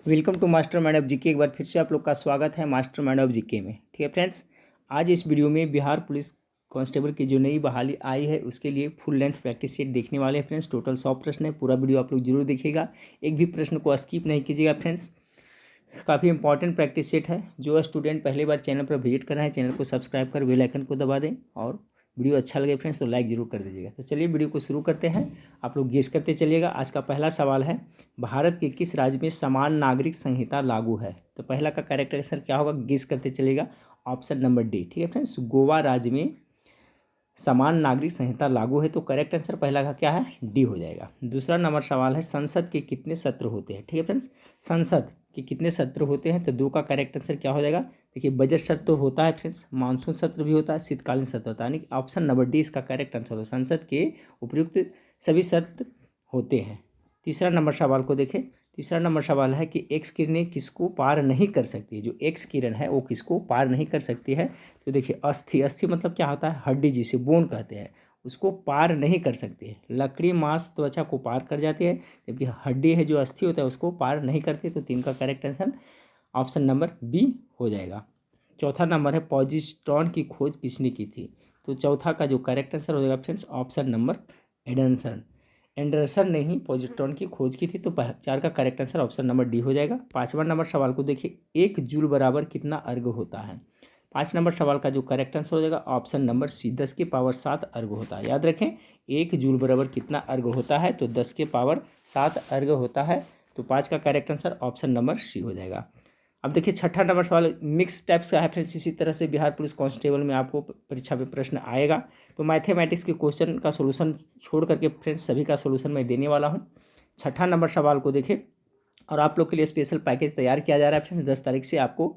Welcome to master mind of GK. एक बार फिर से आप लोग का स्वागत है मास्टर माइंड ऑफ जीके में। ठीक है फ्रेंड्स, आज इस वीडियो में बिहार पुलिस कांस्टेबल की जो नई बहाली आई है उसके लिए फुल लेंथ प्रैक्टिस सेट देखने वाले हैं फ्रेंड्स। टोटल 100 प्रश्न है, पूरा वीडियो आप लोग जरूर देखिएगा, एक भी प्रश्न को स्किप नहीं कीजिएगा फ्रेंड्स। काफ़ी इंपॉर्टेंट प्रैक्टिस सेट है। जो स्टूडेंट पहली बार चैनल पर विजिट कर रहे हैं, चैनल को सब्सक्राइब कर बेल आइकन को दबा दें और वीडियो अच्छा लगे फ्रेंड्स तो लाइक जरूर कर दीजिएगा। तो चलिए वीडियो को शुरू करते हैं, आप लोग गेस करते चलिएगा। आज का पहला सवाल है, भारत के किस राज्य में समान नागरिक संहिता लागू है? तो पहला का करेक्ट आंसर क्या होगा, गेस करते चलिएगा। Option number D. ठीक है फ्रेंड्स, गोवा राज्य में समान नागरिक संहिता लागू है, तो करेक्ट आंसर पहला का क्या है, डी हो जाएगा। दूसरा नंबर सवाल है, संसद के कितने सत्र होते हैं? ठीक है फ्रेंड्स, संसद के कितने सत्र होते हैं? तो दो का करेक्ट आंसर क्या हो जाएगा। देखिए, बजट सत्र तो होता है फ्रेंड्स, मानसून सत्र भी होता है, शीतकालीन सत्र होता है, यानी ऑप्शन नंबर डी इसका करेक्ट आंसर होगा। संसद के उपयुक्त सभी सत्र होते हैं। तीसरा नंबर सवाल को देखें। तीसरा नंबर सवाल है कि एक्स किरणें किसको पार नहीं कर सकती है? जो एक्स किरण है वो किसको पार नहीं कर सकती है? तो देखिए, अस्थि, अस्थि मतलब क्या होता है, हड्डी, जिसे बोन कहते हैं, उसको पार नहीं कर सकती है। लकड़ी, मांस, त्वचा को पार कर जाती है, जबकि हड्डी है जो अस्थि होता है उसको पार नहीं करती। तो तीन का correct answer option number B हो जाएगा। चौथा नंबर है, पॉजिट्रॉन की खोज किसने की थी? तो चौथा का जो करेक्ट आंसर हो जाएगा friends option number Adamson. Anderson ने ही पॉजिट्रॉन की खोज की थी। तो चार का correct answer option number D हो जाएगा। पांचवा नंबर सवाल को देखिए, एक जूल बराबर कितना अर्घ होता है? 5 नंबर सवाल का जो करेक्ट आंसर हो जाएगा ऑप्शन नंबर सी, 10 के पावर 7 अर्घ होता है। याद रखें, 1 जूल बराबर कितना अर्घ होता है? तो 10 के पावर 7 अर्घ होता है। तो 5 का correct answer option number C हो जाएगा। अब देखिए, छठा नंबर सवाल मिक्स टाइप्स का है फ्रेंड्स। इसी तरह से बिहार पुलिस कांस्टेबल में आपको परीक्षा में प्रश्न आएगा, तो मैथमेटिक्स के क्वेश्चन का सोल्यूशन छोड़ करके फ्रेंड्स सभी का सोल्यूशन मैं देने वाला हूँ। छठा नंबर सवाल को देखिए, और आप लोग के लिए स्पेशल पैकेज तैयार किया जा रहा है फ्रेंड्स। 10 तारीख से आपको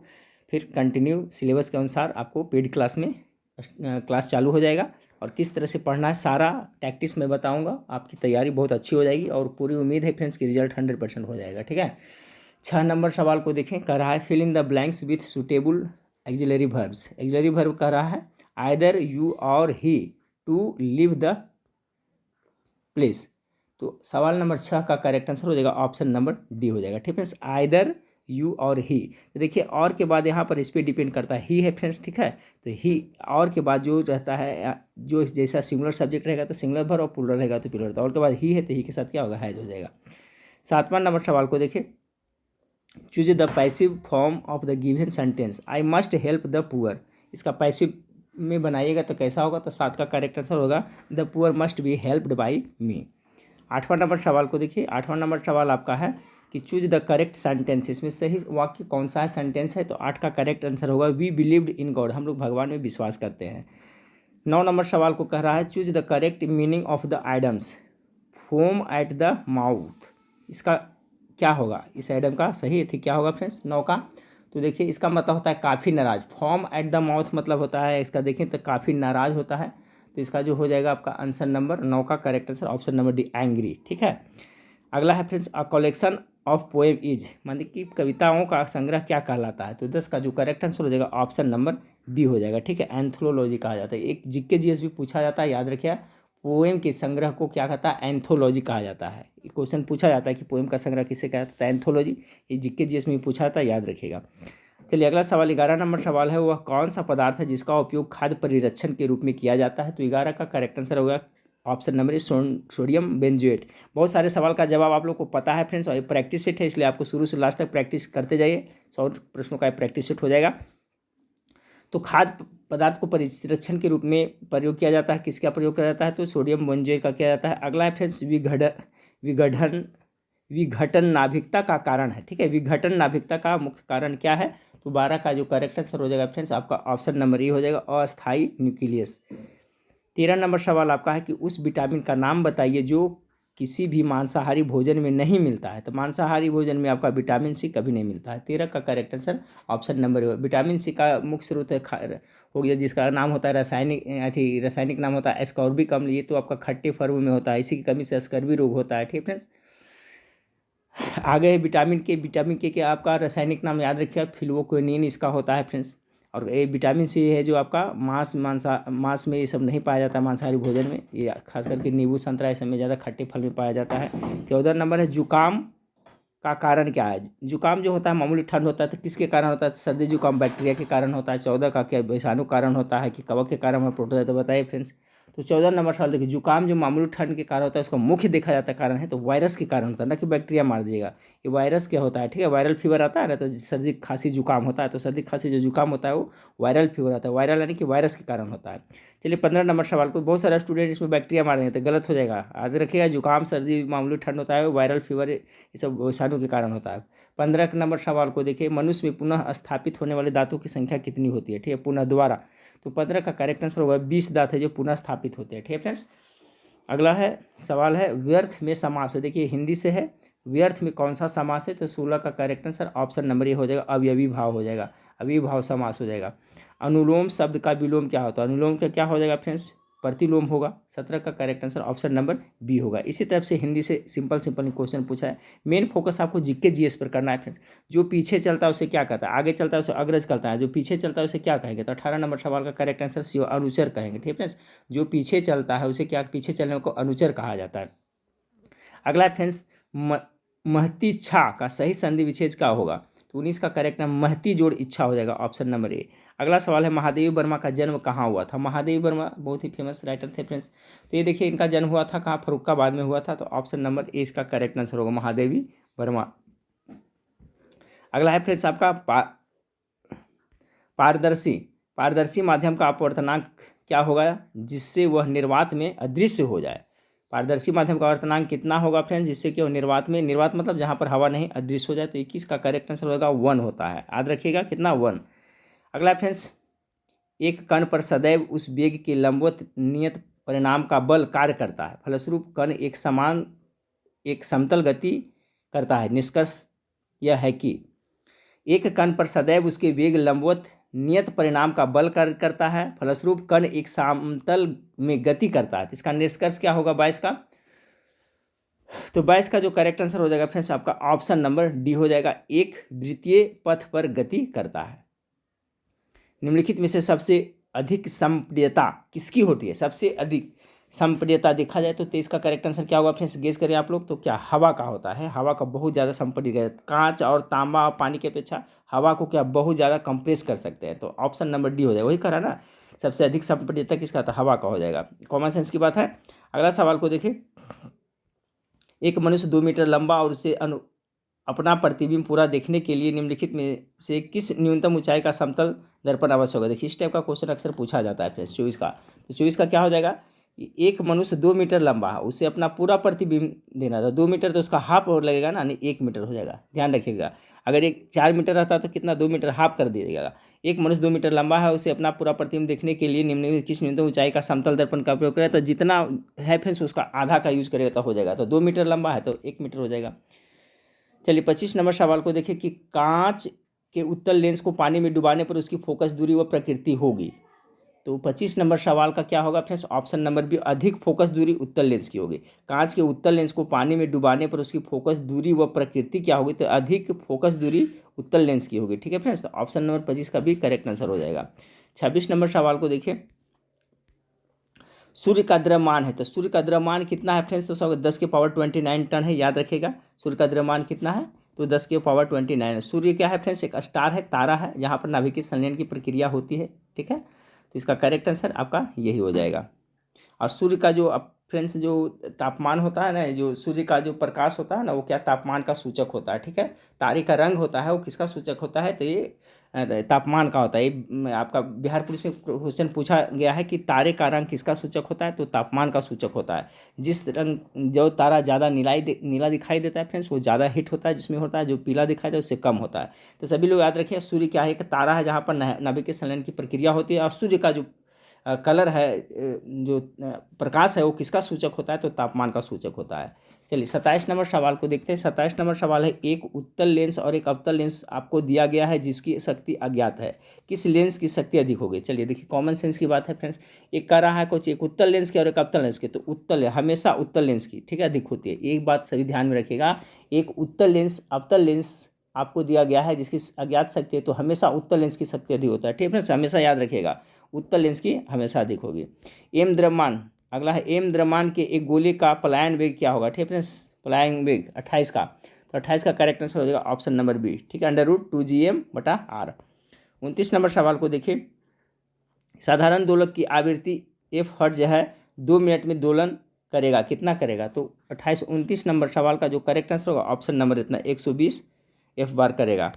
फिर कंटिन्यू सिलेबस के अनुसार आपको पेड क्लास में क्लास चालू हो जाएगा, और किस तरह से पढ़ना है सारा टैक्टिक्स मैं बताऊंगा। आपकी तैयारी बहुत अच्छी हो जाएगी और पूरी उम्मीद है फ्रेंड्स कि रिजल्ट 100% हो जाएगा। ठीक है, 6 नंबर सवाल को देखें, कह रहा है fill in the blanks with suitable auxiliary verbs. Auxiliary verb कह रहा है either you or he to leave the place. तो सवाल नंबर 6 का करेक्ट आंसर हो जाएगा ऑप्शन नंबर डी हो जाएगा। ठीक है फ्रेंड्स, आइदर यू और ही। तो देखिए, और के बाद यहाँ पर इस पर डिपेंड करता है, ही है फ्रेंड्स। ठीक है, तो ही और के बाद जो रहता है, जो जैसा सिंगुलर सब्जेक्ट रहेगा तो सिंगुलर वर्ब और प्लूरल रहेगा तो प्लूरल। और के बाद ही है तो ही के साथ क्या होगा, हैज हो जाएगा। 7वां नंबर सवाल को देखिए, choose the passive form of the given sentence I must help the poor. इसका पैसिव में बनाइएगा तो कैसा होगा? तो 7 का करेक्ट आंसर होगा the poor must be helped by me. 8वां नंबर सवाल को देखिए। 8वां नंबर सवाल आपका है कि चूज द करेक्ट सेंटेंस। इसमें सही वाक्य कौन सा है, सेंटेंस है? तो 8 का करेक्ट आंसर होगा वी बिलीव्ड इन गॉड। हम लोग भगवान में विश्वास करते हैं। 9 नंबर सवाल को कह रहा है choose the correct meaning of the idioms foam at the mouth. इसका क्या होगा, इस आइटम का सही थी क्या होगा फ्रेंड्स 9 का? तो देखिए, इसका मतलब होता है काफ़ी नाराज। फॉर्म एट द माउथ मतलब होता है इसका, देखें तो काफ़ी नाराज होता है। तो इसका जो हो जाएगा आपका आंसर नंबर 9 का correct answer option number D, angry. ठीक है, अगला है friends, a collection of poem is, मतलब कि कविताओं का संग्रह क्या कहलाता है? तो 10 का जो करेक्ट आंसर हो जाएगा ऑप्शन नंबर बी हो जाएगा। ठीक है, एंथोलॉजी कहा जाता है। एक जीके जीएस भी पूछा जाता है, याद रखिए, पोएम के संग्रह को क्या कहता है, एंथोलॉजी कहा जाता है। क्वेश्चन पूछा जाता है कि पोएम का संग्रह किसे कहा जाता है, एंथोलॉजी। ये जीके जीएस में पूछा जाता है, याद रखिएगा। चलिए, अगला सवाल 11 नंबर सवाल है, वह कौन सा पदार्थ है जिसका उपयोग खाद्य परिरक्षण के रूप में किया जाता है? तो 11 का करेक्ट आंसर होगा ऑप्शन नंबर सोडियम बेंजोएट। बहुत सारे सवाल का जवाब आप लोग को पता है फ्रेंड्स, और ये प्रैक्टिस सेट है, इसलिए आपको शुरू से लास्ट तक प्रैक्टिस करते जाइए। 100 प्रश्नों का प्रैक्टिस सेट हो जाएगा। तो खाद्य पदार्थ को परिरक्षण के रूप में प्रयोग किया जाता है, किसका प्रयोग किया जाता है? तो सोडियम बेंजोएट का किया जाता है। अगला है फ्रेंड्स, विघटन विघटन नाभिकता का कारण है। ठीक है, विघटन नाभिकता का मुख्य कारण क्या है? तो 12 का जो करेक्ट आंसर हो जाएगा फ्रेंड्स आपका ऑप्शन नंबर ए हो जाएगा, अस्थायी न्यूक्लियस। 13 नंबर सवाल आपका है कि उस विटामिन का नाम बताइए जो किसी भी मांसाहारी भोजन में नहीं मिलता है। तो मांसाहारी भोजन में आपका विटामिन सी कभी नहीं मिलता है। 13 का correct answer option number A. Vitamin C का मुख्य स्रोत हो गया, जिसका नाम होता है रासायनिक नाम होता है एस्कॉर्बिक अम्ल। ये तो आपका खट्टे फर्म में होता है, इसी की कमी से स्कर्वी रोग होता है। ठीक है फ्रेंड्स, आगे विटामिन के आपका रासायनिक नाम याद रखिए, फिल्वोक्विनिन इसका होता है फ्रेंड्स। और ये विटामिन सी है जो आपका मांस में ये सब नहीं पाया जाता, मांसाहारी भोजन में। ये खास करके नींबू, संतरा, इस सब में ज़्यादा खट्टे फल में पाया जाता है। 14 नंबर है, जुकाम का कारण क्या है। जुकाम जो होता है मामूली ठंड होता है तो किसके कारण होता है, तो सर्दी जुकाम बैक्टीरिया के कारण होता है। 14 का क्या विषाणु कारण होता है कि कवक के कारण में प्रोटोजोआ, तो बताइए फ्रेंड्स। तो 14 नंबर सवाल देखिए, जुकाम जो मामूली ठंड के कारण होता है उसका मुख्य देखा जाता है कारण है तो वायरस के कारण होता है, ना कि बैक्टीरिया मार दिएगा। ये वायरस क्या होता है, ठीक है, वायरल फीवर आता है ना, तो सर्दी खांसी जुकाम होता है, तो सर्दी खांसी जो जुकाम होता है वो वायरल फीवर आता है। वायरल यानी कि वायरस के कारण होता है। चलिए 15 नंबर सवाल को, बहुत सारे स्टूडेंट इसमें बैक्टीरिया मार देंगे तो गलत हो जाएगा। याद रखिएगा, जुकाम सर्दी मामूली ठंड होता है, वायरल फीवर ये सब विषाणु के कारण होता है। 15 नंबर सवाल को देखिए, मनुष्य में पुनः स्थापित होने वाले दांतों की संख्या कितनी होती है, ठीक है, पुनः दोबारा। तो 15 का करेक्ट आंसर होगा 20 दांत है जो पुनः स्थापित होते हैं, ठीक है फ्रेंड्स। अगला है सवाल है व्यर्थ में समास है। देखिए हिंदी से है, व्यर्थ में कौन सा समास है, तो 16 का करेक्ट आंसर ऑप्शन नंबर ए हो जाएगा, अवयवी भाव हो जाएगा, अविभाव समास हो जाएगा। अनुलोम शब्द का विलोम क्या होता है, अनुलोम का क्या हो जाएगा फ्रेंड्स, प्रतिलोम होगा। 17 का correct answer option number B होगा। इसी तरह से हिंदी से सिंपल क्वेश्चन पूछा है। मेन फोकस आपको जीके जीएस पर करना है फ्रेंड्स। जो पीछे चलता है उसे क्या कहता है, आगे चलता है उसे अग्रज कहता है, जो पीछे चलता है उसे क्या कहेंगे, तो 18 नंबर सवाल का करेक्ट आंसर सी अनुचर कहेंगे, ठीक है फ्रेंड्स। जो पीछे चलता है उसे क्या, पीछे चलने को अनुचर कहा जाता है। अगला है फ्रेंड्स, महती इच्छा का सही संधि विच्छेद क्या होगा, तो 19 का करेक्ट है महती जोड़ इच्छा हो जाएगा, ऑप्शन नंबर ए। अगला सवाल है महादेवी वर्मा का जन्म कहाँ हुआ था। महादेवी वर्मा बहुत ही फेमस राइटर थे फ्रेंड्स। तो ये देखिए इनका जन्म हुआ था कहाँ, फर्रुखाबाद में हुआ था, तो ऑप्शन नंबर ए इसका करेक्ट आंसर होगा, महादेवी वर्मा। अगला है फ्रेंड्स आपका पारदर्शी पारदर्शी माध्यम का अपवर्तनांक क्या होगा जिससे वह निर्वात में अदृश्य हो जाए। पारदर्शी माध्यम का अपवर्तनांक कितना होगा फ्रेंड्स जिससे कि वह निर्वात में, निर्वात मतलब जहाँ पर हवा नहीं, अदृश्य हो जाए, तो 21 का करेक्ट आंसर होगा 1 होता है, याद रखिएगा कितना 1। अगला फ्रेंड्स, एक कण पर सदैव उस वेग के लंबवत नियत परिणाम का बल कार्य करता है, फलस्वरूप कण एक समतल गति करता है। निष्कर्ष यह है कि एक कण पर सदैव उसके वेग लंबवत नियत परिणाम का बल कार्य करता है, फलस्वरूप कण एक समतल में गति करता है। इसका निष्कर्ष क्या होगा 22 का, तो 22 का जो करेक्ट आंसर हो जाएगा फ्रेंड्स आपका ऑप्शन नंबर डी हो जाएगा, एक वृत्तीय पथ पर गति करता है। निम्नलिखित में से सबसे अधिक संप्रियता किसकी होती है, सबसे अधिक संप्रियता देखा जाए तो 23 का करेक्ट आंसर क्या होगा फ्रेंड्स, गेस करें आप लोग, तो क्या हवा का होता है। हवा का बहुत ज़्यादा संप्रिय है, कांच और तांबा पानी के अपेक्षा हवा को क्या बहुत ज़्यादा कंप्रेस कर सकते हैं, तो ऑप्शन नंबर डी हो जाएगा। वही करा ना, सबसे अधिक संप्रियता किसका था, हवा का हो जाएगा, कॉमन सेंस की बात है। अगला सवाल को देखिए, एक मनुष्य 2 मीटर लंबा और उसे अपना प्रतिबिंब पूरा देखने के लिए निम्नलिखित में से किस न्यूनतम ऊंचाई का समतल दर्पण आवश्यक होगा। देखिए इस टाइप का क्वेश्चन अक्सर पूछा जाता है फ्रेंड्स। 24 का, तो 24 का क्या हो जाएगा, एक मनुष्य 2 मीटर लंबा है, उसे अपना पूरा प्रतिबिंब देना था, 2 मीटर तो उसका हाफ और लगेगा ना, यानी 1 मीटर हो जाएगा, ध्यान रखिएगा। अगर एक 4 मीटर रहता तो कितना, 2 मीटर हाफ कर दिएगा। एक मनुष्य 2 मीटर लंबा है, उसे अपना पूरा प्रतिबिंब देखने के लिए निम्न में किस न्यूनतम ऊंचाई का समतल दर्पण का उपयोग करें, तो जितना है फ्रेंड्स उसका आधा का यूज करेगा तो हो जाएगा, तो 2 मीटर लंबा है तो 1 मीटर हो जाएगा। चलिए 25 नंबर सवाल को देखिए कि कांच के उत्तल लेंस को पानी में डुबाने पर उसकी फोकस दूरी व प्रकृति होगी, तो 25 नंबर सवाल का क्या होगा फ्रेंड्स, ऑप्शन नंबर बी, अधिक फोकस दूरी उत्तल लेंस की होगी। कांच के उत्तल लेंस को पानी में डुबाने पर उसकी फोकस दूरी व प्रकृति क्या होगी, तो अधिक फोकस दूरी उत्तल लेंस की होगी, ठीक है फ्रेंड्स, तो ऑप्शन नंबर 25 का भी करेक्ट आंसर हो जाएगा। 26 नंबर सवाल को देखिए, सूर्य का द्रव्यमान है, तो सूर्य का द्रव्यमान कितना है फ्रेंड्स, तो सब 10 के पावर 29 टन है, याद रखिएगा सूर्य का द्रव्यमान कितना है, तो 10 के पावर 29 है। सूर्य क्या है फ्रेंड्स, एक स्टार है, तारा है, जहाँ पर नाभिकीय संलयन की प्रक्रिया होती है, ठीक है, तो इसका करेक्ट आंसर आपका यही हो जाएगा। और सूर्य का जो फ्रेंड्स जो तापमान होता है ना, जो सूर्य का जो प्रकाश होता है ना, वो क्या तापमान का सूचक होता है, ठीक है। तारे का रंग होता है वो किसका सूचक होता है, तो ये तापमान का होता है। ये आपका बिहार पुलिस में क्वेश्चन पूछा गया है कि तारे का रंग किसका सूचक होता है, तो तापमान का सूचक होता है। जिस रंग जो तारा ज़्यादा नीला दिखाई देता है फ्रेंड्स वो ज़्यादा हिट होता है, जिसमें होता है जो पीला दिखाई देता है उससे कम होता है। तो सभी लोग याद रखिए, सूर्य क्या है, एक तारा है जहाँ पर नाभिकीय संलयन की प्रक्रिया होती है, और सूर्य का जो कलर है, जो प्रकाश है वो किसका सूचक होता है, तो तापमान का सूचक होता है। चलिए 27 नंबर सवाल को देखते हैं। 27 नंबर सवाल है, एक उत्तल लेंस और एक अवतल लेंस आपको दिया गया है जिसकी शक्ति अज्ञात है, किस लेंस की शक्ति अधिक होगी। चलिए देखिए कॉमन सेंस की बात है फ्रेंड्स, एक कह रहा है कुछ एक उत्तल लेंस की और एक अवतल लेंस की, तो उत्तल हमेशा उत्तल लेंस की, ठीक है, अधिक होती है। एक बात सभी ध्यान में रखिएगा, एक उत्तल लेंस अवतल लेंस आपको दिया गया है जिसकी अज्ञात शक्ति है, तो हमेशा उत्तल लेंस की शक्ति अधिक होता है, ठीक है फ्रेंड्स, हमेशा याद रखिएगा उत्तल लेंस की हमेशा अधिक होगी। एम द्रव्यमान, अगला है एम द्रव्यमान के एक गोले का पलायन वेग क्या होगा, ठीक है फ्रेंड्स, पलायन वेग 28 का, तो 28 का करेक्ट आंसर हो जाएगा ऑप्शन नंबर बी, ठीक है, √2gm/r। 29 नंबर सवाल को देखिए, साधारण दोलक की आवृत्ति f हर्ट्ज है 2 मिनट में दोलन करेगा, कितना करेगा? तो 29 नंबर सवाल का जो करेक्ट आंसर होगा ऑप्शन नंबर इतना 120 एफ बार करेगा।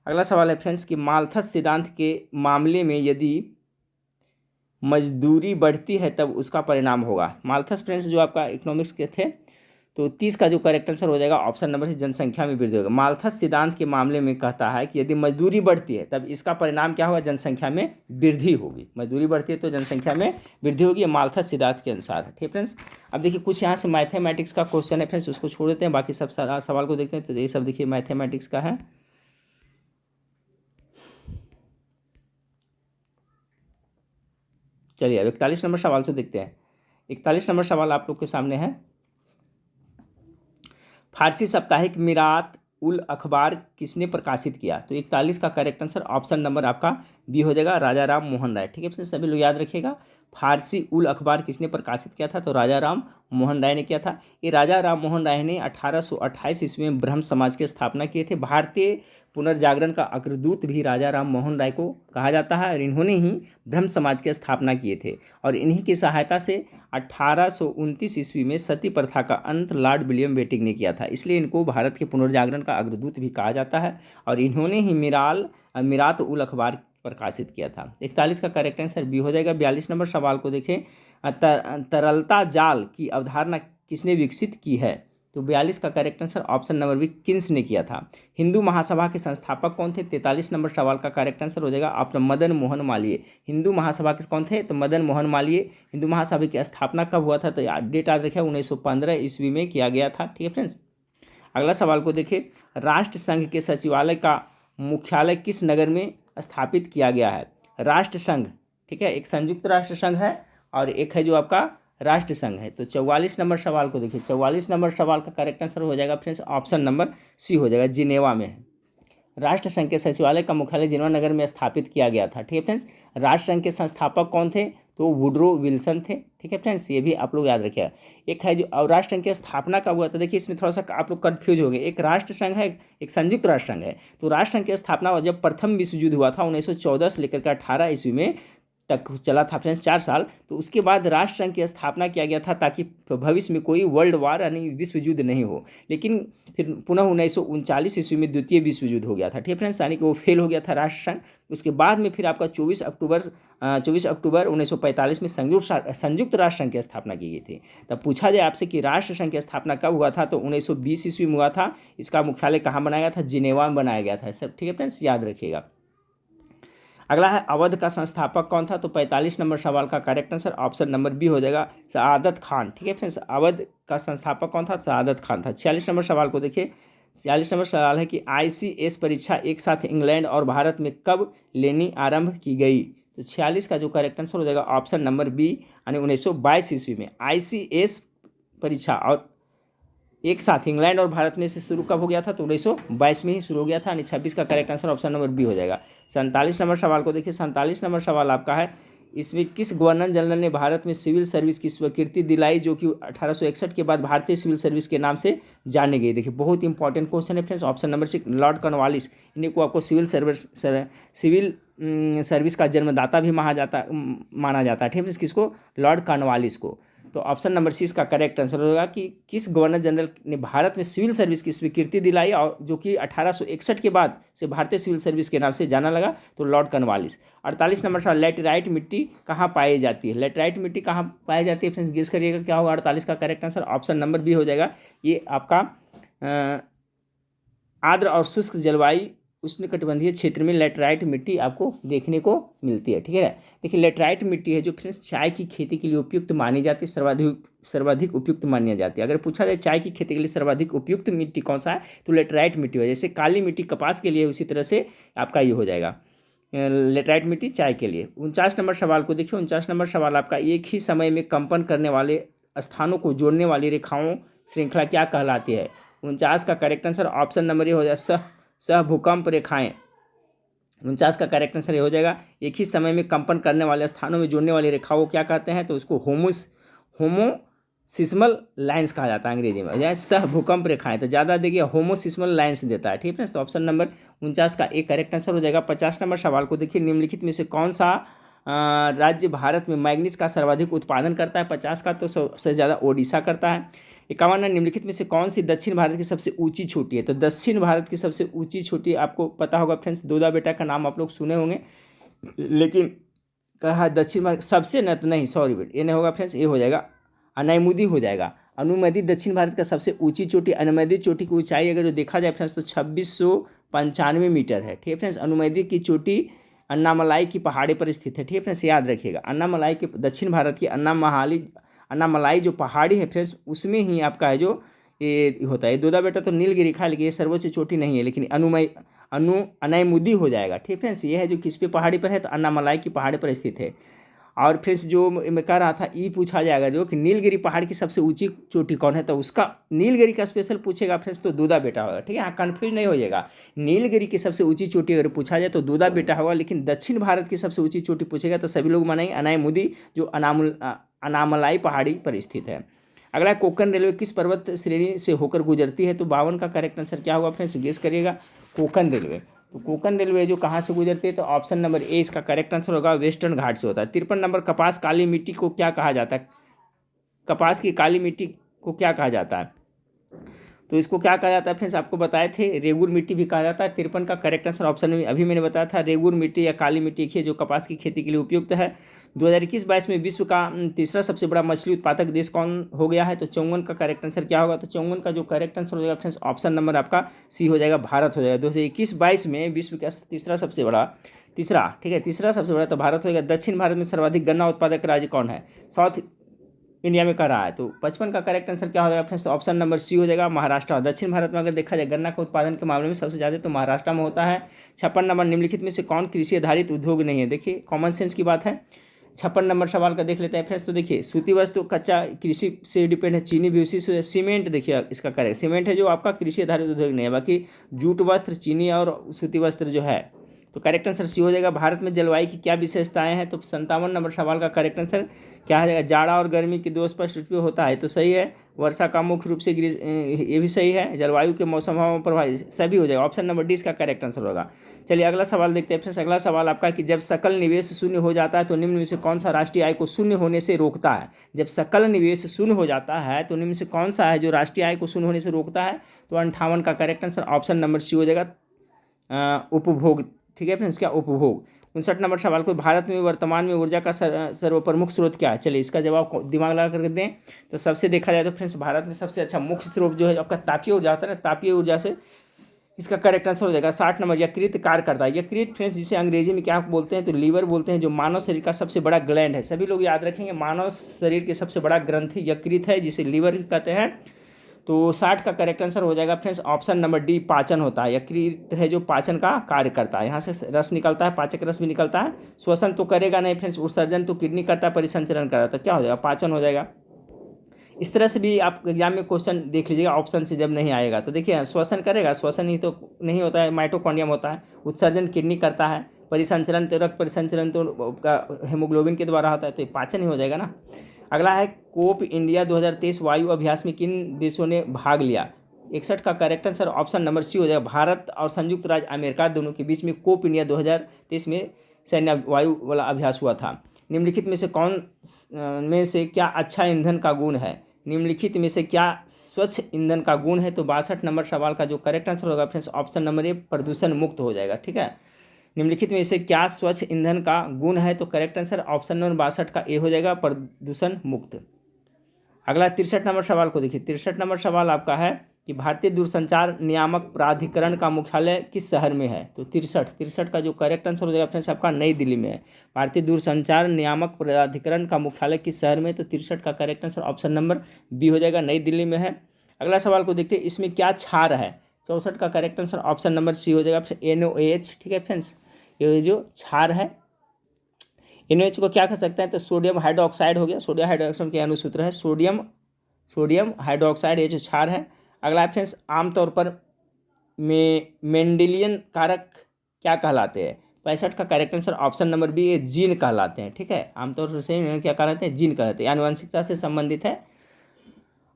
अगला सवाल है फ्रेंड्स कि माल्थस सिद्धांत के मामले में यदि मजदूरी बढ़ती है तब उसका परिणाम होगा। माल्थस फ्रेंड्स जो आपका इकोनॉमिक्स के थे, तो 30 का जो करेक्ट आंसर हो जाएगा ऑप्शन नंबर से जनसंख्या में वृद्धि होगा। माल्थस सिद्धांत के मामले में कहता है कि यदि मजदूरी बढ़ती है तब इसका परिणाम क्या होगा? जनसंख्या में वृद्धि होगी। मजदूरी बढ़ती है तो जनसंख्या में वृद्धि होगी, ये माल्थस सिद्धांत के अनुसार है, ठीक फ्रेंड्स। अब देखिए कुछ यहाँ से मैथमेटिक्स का क्वेश्चन है फ्रेंड्स, उसको छोड़ देते हैं, बाकी सब सारा सवाल को देखते हैं। तो ये सब देखिए मैथमेटिक्स का है। चलिए अब 41 नंबर सवाल से देखते हैं। 41 नंबर सवाल आप लोग के सामने है। फारसी साप्ताहिक मिरात उल अखबार किसने प्रकाशित किया? तो 41 का करेक्ट आंसर ऑप्शन नंबर आपका बी हो जाएगा, राजा राम मोहन राय, ठीक है। सभी लोग याद रखिएगा, फारसी उल अखबार किसने प्रकाशित किया था? तो राजा राम मोहन राय ने किया था। ये राजा राम मोहन राय ने 1828 ईस्वी में ब्रह्म समाज की स्थापना किए थे। भारतीय पुनर्जागरण का अग्रदूत भी राजा राम मोहन राय को कहा जाता है, और इन्होंने ही ब्रह्म समाज की स्थापना किए थे। और इन्हीं की सहायता से 1829 ईस्वी में सती प्रथा का अंत लॉर्ड विलियम बेंटिक ने किया था, इसलिए इनको भारत के पुनर्जागरण का अग्रदूत भी कहा जाता है। और इन्होंने ही मिरात उल अखबार प्रकाशित किया था। 41 का करेक्ट आंसर बी हो जाएगा। 42 नंबर सवाल को देखें, तरलता जाल की अवधारणा किसने विकसित की है? तो 42 का correct answer option number B, किन्स ने किया था। हिंदू महासभा के संस्थापक कौन थे? 43 नंबर सवाल का करेक्ट आंसर हो जाएगा ऑप्शन मदन मोहन मालवीय। हिंदू महासभा के कौन थे? तो मदन मोहन मालवीय। हिंदू महासभा की स्थापना कब हुआ था? तो डेट याद रखिए, 1915 ईस्वी में किया गया था, ठीक है फ्रेंड्स। अगला सवाल को देखिए, राष्ट्र संघ के सचिवालय का मुख्यालय किस नगर में स्थापित किया गया है? राष्ट्र संघ, ठीक है, एक संयुक्त राष्ट्र संघ है और एक है जो आपका राष्ट्र संघ है। तो 44 नंबर सवाल को देखिए, 44 नंबर सवाल का करेक्ट आंसर हो जाएगा फ्रेंड्स ऑप्शन नंबर सी हो जाएगा, जिनेवा में है। राष्ट्र संघ के सचिवालय का मुख्यालय जिनेवा नगर में स्थापित किया गया था, ठीक है फ्रेंड्स। राष्ट्र संघ के संस्थापक कौन थे? तो वुड्रो विल्सन थे, ठीक है फ्रेंड्स, ये भी आप लोग याद रखिएगा। एक है जो, और राष्ट्र संघ की स्थापना कब हुआ था? देखिए इसमें थोड़ा सा आप लोग कन्फ्यूज हो गए, एक राष्ट्र संघ है, एक संयुक्त राष्ट्र संघ है। तो राष्ट्र संघ की स्थापना जब प्रथम विश्व युद्ध हुआ था 1914 से लेकर के 18 ईस्वी में तक चला था फ्रेंड्स, 4 साल। तो उसके बाद राष्ट्र संघ की स्थापना किया गया था ताकि भविष्य में कोई वर्ल्ड वार यानी विश्व युद्ध नहीं हो। लेकिन फिर पुनः 1939 ईस्वी में द्वितीय विश्व युद्ध हो गया था, ठीक है फ्रेंड्स, यानी कि वो फेल हो गया था राष्ट्र संघ। उसके बाद में फिर आपका 24 अक्टूबर 1945 में संयुक्त राष्ट्र संघ की स्थापना की गई थी। तब पूछा जाए आपसे कि राष्ट्र संघ की स्थापना कब हुआ था? तो 1920 ईस्वी में हुआ था। इसका मुख्यालय कहाँ बनाया गया था? जिनेवा में बनाया गया था, सब ठीक है फ्रेंड्स, याद रखिएगा। अगला है, अवध का संस्थापक कौन था? तो 45 नंबर सवाल का correct answer option number B हो जाएगा, सआदत खान, ठीक है फ्रेंड्स। अवध का संस्थापक कौन था? सआदत खान था। 46 नंबर सवाल को देखिए, 46 नंबर सवाल है कि ICS परीक्षा एक साथ इंग्लैंड और भारत में कब लेनी आरंभ की गई? तो 46 का जो करेक्ट आंसर हो जाएगा ऑप्शन नंबर बी, यानी 1922 ईस्वी में ICS परीक्षा और एक साथ इंग्लैंड और भारत में से शुरू कब हो गया था? तो 1922 में ही शुरू हो गया था, यानी 26 का correct answer option number B हो जाएगा। 47 नंबर सवाल को देखिए, 47 नंबर सवाल आपका है, इसमें किस गवर्नर जनरल ने भारत में सिविल सर्विस की स्वीकृति दिलाई, जो कि 1861 के बाद भारतीय सिविल सर्विस के नाम से जाने गई? देखिए बहुत इंपॉर्टेंट क्वेश्चन है friends, option number 6 Lord Cornwallis. इन्हीं को आपको सिविल सर्विस का जन्मदाता भी माना जाता है, ठीक है, किसको? लॉर्ड कॉर्नवालिस को। तो ऑप्शन नंबर 6 का करेक्ट आंसर होगा कि किस गवर्नर जनरल ने भारत में सिविल सर्विस की स्वीकृति दिलाई और जो कि 1861 के बाद से भारतीय सिविल सर्विस के नाम से जाना लगा? तो लॉर्ड कॉर्नवालिस। 48 नंबर सवाल, लेटराइट मिट्टी कहाँ पाई जाती है? लेटराइट मिट्टी कहाँ पाई जाती है फ्रेंड्स, गेस करिएगा क्या होगा? 48 का correct answer option number B हो जाएगा, ये आपका आर्द्र और शुष्क जलवायु उष्णकटिबंधीय क्षेत्र में लेटराइट मिट्टी आपको देखने को मिलती है, ठीक है। देखिए लेटराइट मिट्टी है जो फ्रेंड्स चाय की खेती के लिए उपयुक्त मानी जाती है, सर्वाधिक उपयुक्त मानी जाती है। अगर पूछा जाए चाय की खेती के लिए सर्वाधिक उपयुक्त मिट्टी कौन सा है, तो लेटराइट मिट्टी है। जैसे काली मिट्टी कपास के लिए, उसी तरह से आपका ये हो जाएगा लेटराइट मिट्टी चाय के लिए। 49 नंबर सवाल को देखिए, 49 नंबर सवाल आपका, एक ही समय में कंपन करने वाले स्थानों को जोड़ने वाली रेखाओं श्रृंखला क्या कहलाती है? 49 का करेक्ट आंसर ऑप्शन नंबर ये हो जाएगा, सह भूकंप रेखाएं। 49 का करेक्ट आंसर ये हो जाएगा, एक ही समय में कंपन करने वाले स्थानों में जोड़ने वाली रेखाओं को क्या कहते हैं? तो उसको सिस्मल लाइन्स कहा जाता है अंग्रेजी में, या सह भूकंप रेखाएं, तो ज़्यादा देखिए होमोसिस्मल लाइन्स देता है, ठीक है। तो ऑप्शन नंबर 49 का एक करेक्ट आंसर हो जाएगा। 50 नंबर सवाल को देखिए, निम्नलिखित में से कौन सा राज्य भारत में मैग्नीज का सर्वाधिक उत्पादन करता है। 50 का तो सबसे ज़्यादा ओडिशा करता है। 51 निम्नलिखित में से कौन सी दक्षिण भारत की सबसे ऊंची चोटी है। तो दक्षिण भारत की सबसे ऊंची चोटी आपको पता होगा फ्रेंड्स, दोदा बेटा का नाम आप लोग सुने होंगे, लेकिन कहा दक्षिण भारत सबसे न, नहीं सॉरी बेट, ये नहीं होगा फ्रेंड्स, ये हो जाएगा अनायमुदी हो जाएगा। अनुमति दक्षिण भारत का सबसे ऊंची चोटी, अनुमति चोटी की ऊंचाई अगर जो देखा जाए फ्रेंड्स तो 2695 मीटर है, ठीक है फ्रेंड्स। अनुमति की चोटी अन्नामलाई की पहाड़ी पर स्थित है, ठीक है फ्रेंड्स, याद रखिएगा। अन्नामलाई के दक्षिण भारत की अन्नामलाई जो पहाड़ी है फ्रेंड्स, उसमें ही आपका है जो ये होता है। दोदा बेटा तो नीलगिरी खा, लेकिन ये सर्वोच्च चोटी नहीं है, लेकिन अनायमुदी हो जाएगा, ठीक फ्रेंड्स। ये है जो किस पे पहाड़ी पर है, तो अन्नामलाई की पहाड़ी पर स्थित है। और फ्रेंड्स जो मैं कह रहा था, ई पूछा जाएगा जो कि नीलगिरी पहाड़ की सबसे ऊंची चोटी कौन है, तो उसका नीलगिरी का स्पेशल पूछेगा फ्रेंड्स तो दूधा बेटा होगा, ठीक है। यहाँ कन्फ्यूज नहीं होइएगा, नीलगिरी की सबसे ऊंची चोटी अगर पूछा जाए तो दूधा बेटा होगा, लेकिन दक्षिण भारत की सबसे ऊंची चोटी पूछेगा तो सभी लोग मानेंगे अनायमुदी जो अनामलाई पहाड़ी पर स्थित है। अगला, कोंकण रेलवे किस पर्वत श्रेणी से होकर गुजरती है। तो 52 का करेक्ट आंसर क्या होगा फ्रेंड्स, गेस करिएगा। कोंकण रेलवे, तो कोंकण रेलवे जो कहाँ से गुजरती है, तो ऑप्शन नंबर ए इसका करेक्ट आंसर होगा, वेस्टर्न घाट से होता है। 53 नंबर, कपास काली मिट्टी को क्या कहा जाता है। कपास की काली मिट्टी को क्या कहा जाता है, तो इसको क्या कहा जाता है फ्रेंड्स, आपको बताए थे रेगुर मिट्टी भी कहा जाता है। 53 का करेक्ट आंसर ऑप्शन में अभी मैंने बताया था, रेगुर मिट्टी या काली मिट्टी एक है जो कपास की खेती के लिए उपयुक्त है। 2021-22 में विश्व का तीसरा सबसे बड़ा मछली उत्पादक देश कौन हो गया है, तो चौंगन का करेक्ट आंसर क्या होगा, तो चौंगन का जो करेक्ट आंसर हो जाएगा फ्रेंड्स, ऑप्शन नंबर आपका सी हो जाएगा, भारत हो जाएगा। 2021-22 में विश्व का तीसरा सबसे बड़ा, ठीक है, तीसरा सबसे बड़ा तो भारत होगा। दक्षिण भारत में सर्वाधिक गन्ना उत्पादक राज्य कौन है, साउथ इंडिया में कर रहा है, तो 55 का करेक्ट आंसर क्या हो जाएगा फ्रेंड्स, ऑप्शन नंबर सी हो जाएगा, महाराष्ट्र। दक्षिण भारत में अगर देखा जाए गन्ना के उत्पादन के मामले में सबसे ज़्यादा तो महाराष्ट्र में होता है। 56 नंबर, निम्नलिखित में से कौन कृषि आधारित उद्योग नहीं है। देखिए कॉमन सेंस की बात है। 56 नंबर सवाल का देख लेते हैं फ्रेंड्स, तो देखिए सूती वस्त्र कच्चा कृषि से डिपेंड है, चीनी भी उसी से। सीमेंट देखिए इसका करेक्ट, सीमेंट है जो आपका कृषि आधारित उद्योग नहीं है, बाकी जूट वस्त्र, चीनी और सूती वस्त्र जो है, तो करेक्ट आंसर सी हो जाएगा। भारत में जलवायु की क्या विशेषताएं हैं, तो 57 नंबर सवाल का करेक्ट आंसर क्या है, जाड़ा और गर्मी की दो स्पष्ट ऋतु होता है, तो सही है। वर्षा का मुख्य रूप से ये भी सही है। जलवायु के मौसम हवा प्रभावित, सभी हो जाएगा। ऑप्शन नंबर डी इसका करेक्ट आंसर होगा। चलिए अगला सवाल देखते हैं फ्रेंड्स। अगला सवाल आपका कि जब सकल निवेश शून्य हो जाता है तो निम्न में से कौन सा राष्ट्रीय आय को शून्य होने से रोकता है। जब सकल निवेश शून्य हो जाता है तो निम्न में से कौन सा है जो राष्ट्रीय आय को शून्य होने से रोकता है, तो 58 का correct answer option number C हो जाएगा, उपभोग, ठीक है फ्रेंड्स, क्या उपभोग। 59 नंबर सवाल को भारत में वर्तमान में ऊर्जा का सर्वप्रमुख स्रोत क्या है। चलिए इसका जवाब दिमाग लगा करके दें, तो सबसे देखा जाए तो फ्रेंड्स भारत में सबसे अच्छा मुख्य स्रोत जो है आपका तापीय ऊर्जा होता है ना, तापीय ऊर्जा से इसका करेक्ट आंसर हो जाएगा। 60 नंबर, यकृत कार्य करता है। यकृत फ्रेंड्स जिसे अंग्रेजी में क्या बोलते हैं, तो लीवर बोलते हैं, जो मानव शरीर का सबसे बड़ा ग्लैंड है। सभी लोग याद रखेंगे, मानव शरीर के सबसे बड़ा ग्रंथि यकृत है, जिसे लीवर कहते हैं। तो 60 का करेक्ट आंसर हो जाएगा फ्रेंड्स, ऑप्शन नंबर डी, पाचन होता है। यकृत है जो पाचन का कार्य करता है, यहाँ से रस निकलता है, पाचक रस भी निकलता है। श्वसन तो करेगा नहीं फ्रेंड्स, उत्सर्जन तो किडनी करता है, परिसंचरण करता है, तो क्या हो जाएगा, पाचन हो जाएगा। इस तरह से भी आप एग्जाम में क्वेश्चन देख लीजिएगा, ऑप्शन से जब नहीं आएगा तो देखिए श्वसन करेगा, श्वसन ही तो नहीं होता है, माइटोकॉन्ड्रियम होता है। उत्सर्जन किडनी करता है, परिसंचरण तो रक्त परिसंचरण तो हेमोग्लोबिन के द्वारा होता है, तो पाचन ही हो जाएगा ना। अगला है कोप इंडिया 2023 वायु अभ्यास में किन देशों ने भाग लिया। 61 का correct answer option number C हो जाएगा, भारत और संयुक्त राज्य अमेरिका दोनों के बीच में कोप इंडिया 2023 में सैन्य वायु वाला अभ्यास हुआ था। निम्नलिखित में से कौन में से क्या अच्छा ईंधन का गुण है। निम्नलिखित में से क्या स्वच्छ ईंधन का गुण है, तो 62 नंबर सवाल का जो करेक्ट आंसर होगा फ्रेंड्स, ऑप्शन नंबर ए, प्रदूषण मुक्त हो जाएगा, ठीक है। निम्नलिखित में से क्या स्वच्छ ईंधन का गुण है, तो करेक्ट आंसर ऑप्शन नंबर 62 का ए हो जाएगा, प्रदूषण मुक्त। अगला 63 नंबर सवाल को देखिए। 63 नंबर सवाल आपका है कि भारतीय दूरसंचार नियामक प्राधिकरण का मुख्यालय किस शहर में है, तो 63 का जो करेक्ट आंसर हो जाएगा फ्रेंड्स आपका नई दिल्ली में है। भारतीय दूरसंचार नियामक प्राधिकरण का मुख्यालय किस शहर में, तो 63 का correct answer option number B हो जाएगा, नई दिल्ली में है। अगला सवाल को देखते हैं, इसमें क्या क्षार है। 64 का correct answer option number C हो जाएगा, NaOH, ठीक है फ्रेंड्स, ये जो क्षार है। NaOH को क्या कह सकते हैं, तो सोडियम हाइड्रोक्साइड हो गया, सोडियम हाइड्रोक्साइड के अनुसूत्र है सोडियम हाइड्रोक्साइड, ये जो क्षार है। अगला फ्रेंड्स, आमतौर पर मेंडेलियन कारक क्या कहलाते हैं। 65 का correct answer option number B, ये जीन कहलाते हैं, ठीक है। आमतौर से क्या कहलाते हैं, जीन कहलाते हैं, आनुवंशिकता से संबंधित है।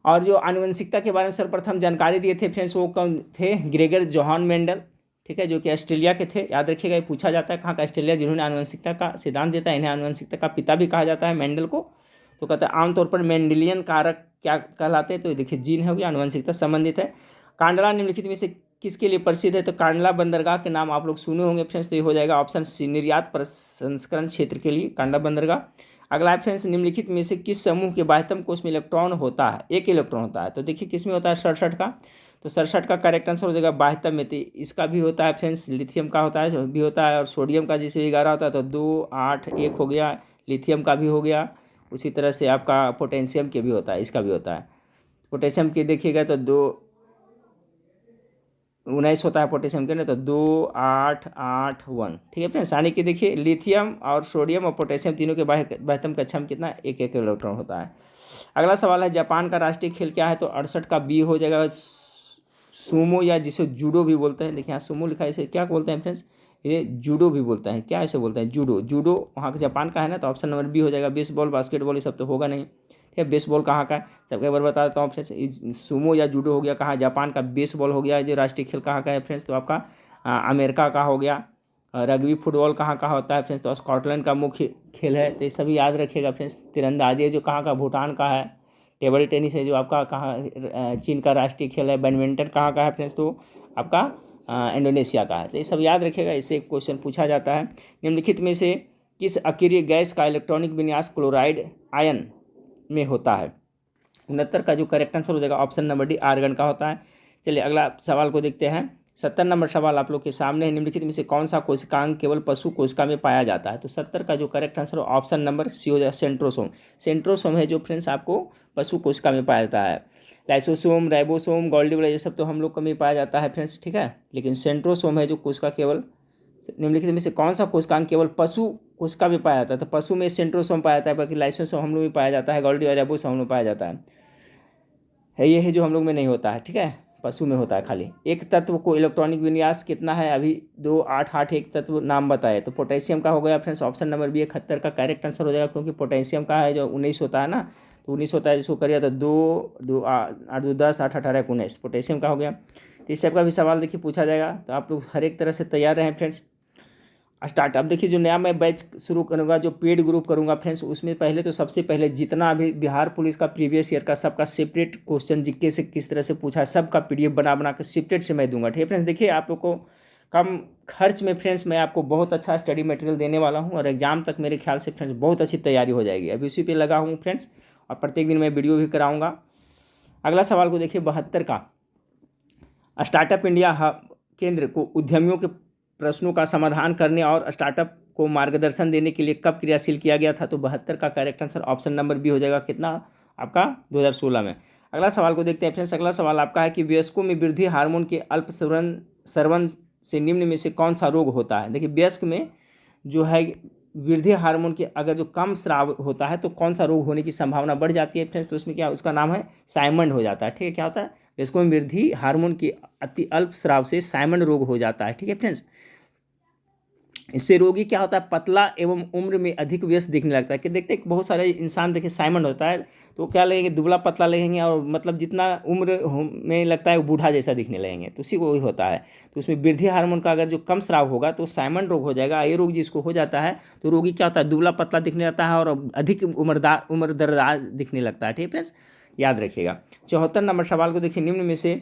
और जो आनुवंशिकता के बारे में सर्वप्रथम जानकारी दिए थे फ्रेंड्स वो कौन थे? ग्रेगर जोहान मेंडल, ठीक है, जो कि ऑस्ट्रेलिया के थे। याद रखिएगा, ये पूछा जाता है कहाँ का? ऑस्ट्रेलिया, जिन्होंने आनुवंशिकता का सिद्धांत देता है। इन्हें आनुवंशिकता का पिता भी कहा जाता है, मेंडल को। तो कहता है आमतौर पर मेंडेलियन कारक क्या कहलाते हैं? तो देखिए जीन हो गया, आनुवंशिकता संबंधित है। कांडला निम्नलिखित में से किसके लिए प्रसिद्ध है? तो कांडला बंदरगाह के नाम आप लोग सुने होंगे फ्रेंड्स, तो ये हो जाएगा ऑप्शन सी, निर्यात प्रसंस्करण क्षेत्र के लिए कांडला बंदरगाह। अगला है फ्रेंड्स, निम्नलिखित में से किस समूह के बाह्यतम कोश में इलेक्ट्रॉन होता है? एक इलेक्ट्रॉन होता है। तो देखिए किस में होता है? 67 का। तो 67 का करेक्ट आंसर हो जाएगा बाह्यतम में। तो इसका भी होता है फ्रेंड्स, लिथियम का होता है भी होता है, और सोडियम का जैसे 11 होता है तो 2 8 1 हो गया, लिथियम का भी हो गया। उसी तरह से आपका पोटेशियम के भी होता है, इसका भी होता है। पोटेशियम के देखिएगा तो 2 19 होता है पोटेशियम के ना, तो 2 8 8 1, ठीक है फ्रेंड्स। यानी कि देखिए लिथियम और सोडियम और पोटेशियम तीनों के बाह्यतम कक्षा में कितना? एक एक इलेक्ट्रॉन होता है। अगला सवाल है, जापान का राष्ट्रीय खेल क्या है? तो 68 का बी हो जाएगा सूमो, या जिसे जूडो भी बोलते हैं। देखिए यहाँ सूमो लिखा है, इसे क्या बोलते हैं फ्रेंड्स? ये जूडो भी बोलते हैं। क्या ऐसे बोलते हैं? जूडो। जूडो वहाँ का जापान का है ना, तो ऑप्शन नंबर बी हो जाएगा। बेसबॉल, बास्केटबॉल ये सब तो होगा नहीं। ठीक है, बेसबॉल कहाँ का है? सबके बार बता देता हूँ फ्रेंड्स, सूमो या जूडो हो गया कहाँ? जापान का। बेसबॉल हो गया, जो राष्ट्रीय खेल कहाँ का है फ्रेंड्स? तो आपका अमेरिका का हो गया। रग्बी फुटबॉल कहाँ का होता है फ्रेंड्स? तो स्कॉटलैंड का मुख्य खेल है। तो ये सभी याद रखिएगा फ्रेंड्स। तीरंदाजी है जो कहाँ का? भूटान का है। टेबल टेनिस है जो आपका कहाँ? चीन का राष्ट्रीय खेल है। बैडमिंटन कहाँ का है फ्रेंड्स? तो आपका इंडोनेशिया का है। तो ये सब याद रखिएगा, इससे एक क्वेश्चन पूछा जाता है। निम्नलिखित में से किस अकीय गैस का इलेक्ट्रॉनिक विन्यास क्लोराइड आयन में होता है? 69 का जो करेक्ट आंसर हो जाएगा ऑप्शन नंबर डी, आर्गन का होता है। चलिए अगला सवाल को देखते हैं। 70 नंबर सवाल आप लोग के सामने है। निम्नलिखित में से कौन सा कोशिकांग केवल पशु कोशिका में पाया जाता है? तो 70 का जो करेक्ट आंसर हो ऑप्शन नंबर सी हो जाएगा, सेंट्रोसोम। सेंट्रोसोम है जो फ्रेंड्स आपको पशु कोशिका में पाया जाता है। लाइसोसोम, राइबोसोम, गोल्गी वगैरह ये सब तो हम लोग को में पाया जाता है फ्रेंड्स, ठीक है। लेकिन सेंट्रोसोम है जो कोशिका केवल, निम्नलिखित में से कौन सा कोशिकांग केवल पशु कोशिका में पाया जाता है? तो पशु में सेंट्रोसोम पाया जाता है, बाकी लाइसोसोम हम लोग में पाया जाता है, गोल्गी और राइबोसोम हम लोग पाया जाता है। ये है जो हम लोग में नहीं होता है, ठीक है, पशु में होता है खाली। एक तत्व को इलेक्ट्रॉनिक विन्यास कितना है? अभी 2 8 8 एक तत्व नाम बताए। तो पोटेशियम का हो गया फ्रेंड्स, ऑप्शन नंबर बी 71 का करेक्ट आंसर हो जाएगा, क्योंकि पोटेशियम का है जो 19 होता है ना, तो 19 होता है, जिसको करिए तो 2 2 8 2 10 8 18 19 पोटेशियम का हो गया। तो इस टाइप का भी सवाल देखिए पूछा जाएगा, तो आप लोग हर एक तरह से तैयार रहें फ्रेंड्स। स्टार्ट। अब देखिए जो नया मैं बैच शुरू करूँगा, जो पेड ग्रुप करूँगा फ्रेंड्स, उसमें पहले तो सबसे पहले जितना अभी बिहार पुलिस का प्रीवियस ईयर का सबका सेपरेट क्वेश्चन जीके से किस तरह से पूछा है, सबका पीडीएफ बना बना कर सेपरेट से मैं दूंगा, ठीक है फ्रेंड्स। देखिए आप लोग को कम खर्च में फ्रेंड्स मैं आपको बहुत अच्छा स्टडी मटेरियल देने वाला हूँ, और एग्जाम तक मेरे ख्याल से फ्रेंड्स बहुत अच्छी तैयारी हो जाएगी। अभी उसी पर लगा हूँ फ्रेंड्स, और प्रत्येक दिन मैं वीडियो भी कराऊँगा। अगला सवाल को देखिए 72 का, स्टार्टअप इंडिया केंद्र को उद्यमियों के प्रश्नों का समाधान करने और स्टार्टअप को मार्गदर्शन देने के लिए कब क्रियाशील किया गया था? तो 72 का correct answer option number B हो जाएगा, कितना आपका? 2016 में। अगला सवाल को देखते हैं फ्रेंड्स। अगला सवाल आपका है कि वयस्कों में वृद्धि हार्मोन के अल्प स्रवण से निम्न में से कौन सा रोग होता है? देखिए वयस्क में जो है वृद्धि हार्मोन के अगर जो कम स्राव होता है तो कौन सा रोग होने की संभावना बढ़ जाती है फ्रेंड्स? तो उसमें क्या, उसका नाम है साइमंड हो जाता है, ठीक है। क्या होता है? वयस्कों में वृद्धि हार्मोन के अति अल्प स्राव से साइमंड रोग हो जाता है, ठीक है फ्रेंड्स। इससे रोगी क्या होता है? पतला एवं उम्र में अधिक व्यस्त दिखने लगता है। कि देखते हैं बहुत सारे इंसान देखिए साइमंड होता है तो क्या लगेंगे? दुबला पतला लगेंगे, और मतलब जितना उम्र में लगता है वो बूढ़ा जैसा दिखने लगेंगे, तो उसी को वही होता है। तो उसमें वृद्धि हार्मोन का अगर जो कम स्राव होगा तो साइमंड रोग हो जाएगा। ये रोग जिसको हो जाता है तो रोगी क्या होता है? दुबला पतला दिखने लगता है और अधिक उम्रदराज दिखने लगता है, ठीक है फ्रेंड्स, याद रखिएगा। 74 नंबर सवाल को देखिए। निम्न में से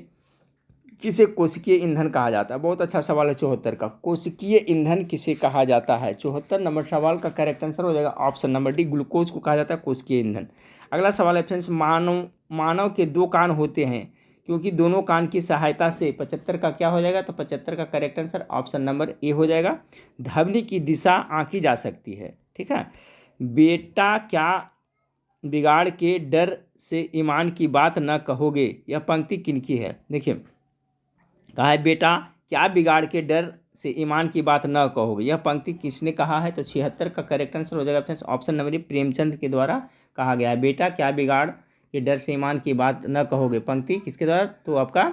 किसे कोशिकीय ईंधन कहा जाता है? बहुत अच्छा सवाल है 74 का, कोशिकीय ईंधन किसे कहा जाता है? 74 नंबर सवाल का करेक्ट आंसर हो जाएगा ऑप्शन नंबर डी, ग्लूकोज को कहा जाता है कोशिकीय ईंधन। अगला सवाल है फ्रेंड्स, मानव के 2 कान होते हैं क्योंकि दोनों कान की सहायता से 75 का क्या हो जाएगा? तो 75 का करेक्ट आंसर ऑप्शन नंबर ए हो जाएगा, ध्वनि की दिशा आंकी जा सकती है, ठीक है। बेटा क्या बिगाड़ के डर से ईमान की बात न कहोगे, यह पंक्ति किनकी है? देखिए कहा है बेटा क्या बिगाड़ के डर से ईमान की बात न कहोगे, यह पंक्ति किसने कहा है? तो 76 का करेक्ट आंसर हो जाएगा फ्रेंड्स ऑप्शन नंबर ए, प्रेमचंद के द्वारा कहा गया है। बेटा क्या बिगाड़ के डर से ईमान की बात न कहोगे पंक्ति किसके द्वारा? तो आपका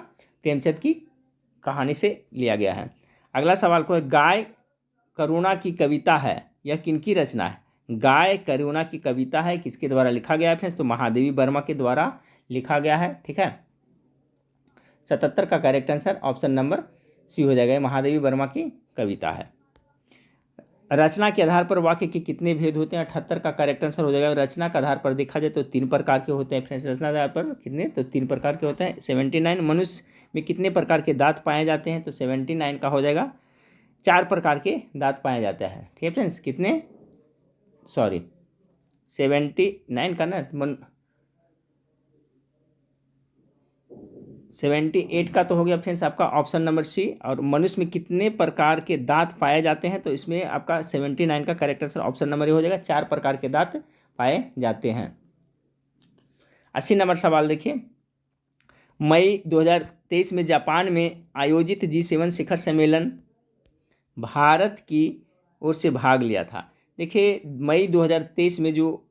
प्रेमचंद की कहानी से लिया गया है। अगला सवाल को है, गाय करुणा की कविता है, यह किनकी रचना है? गाय करुणा की कविता है किसके द्वारा लिखा गया है फ्रेंड्स? तो महादेवी वर्मा के द्वारा लिखा गया है। ठीक है, 77 का correct answer option number C हो जाएगा। महादेवी वर्मा की कविता है। रचना के आधार पर वाक्य के कितने भेद होते हैं? 78 का करेक्ट आंसर हो जाएगा। रचना के आधार पर देखा जाए तो 3 प्रकार के होते हैं फ्रेंड्स। रचना आधार पर कितने? तो 3 प्रकार के होते हैं। 79 मनुष्य में कितने प्रकार के दांत पाए जाते हैं? तो 79 का हो जाएगा 4 प्रकार के दांत पाए जाते हैं। ठीक है फ्रेंड्स, कितने? सॉरी 79 का ना 78 का तो हो गया फ्रेंड्स आपका ऑप्शन नंबर सी। और मनुष्य में कितने प्रकार के दांत पाए जाते हैं? तो इसमें आपका 79 का करेक्ट आंसर ऑप्शन नंबर ए हो जाएगा। 4 प्रकार के दांत पाए जाते हैं। 80 नंबर सवाल देखिए। मई 2023 में जापान में आयोजित G7 शिखर सम्मेलन भारत की ओर से भाग लिया था। देखिए मई 2023 में जो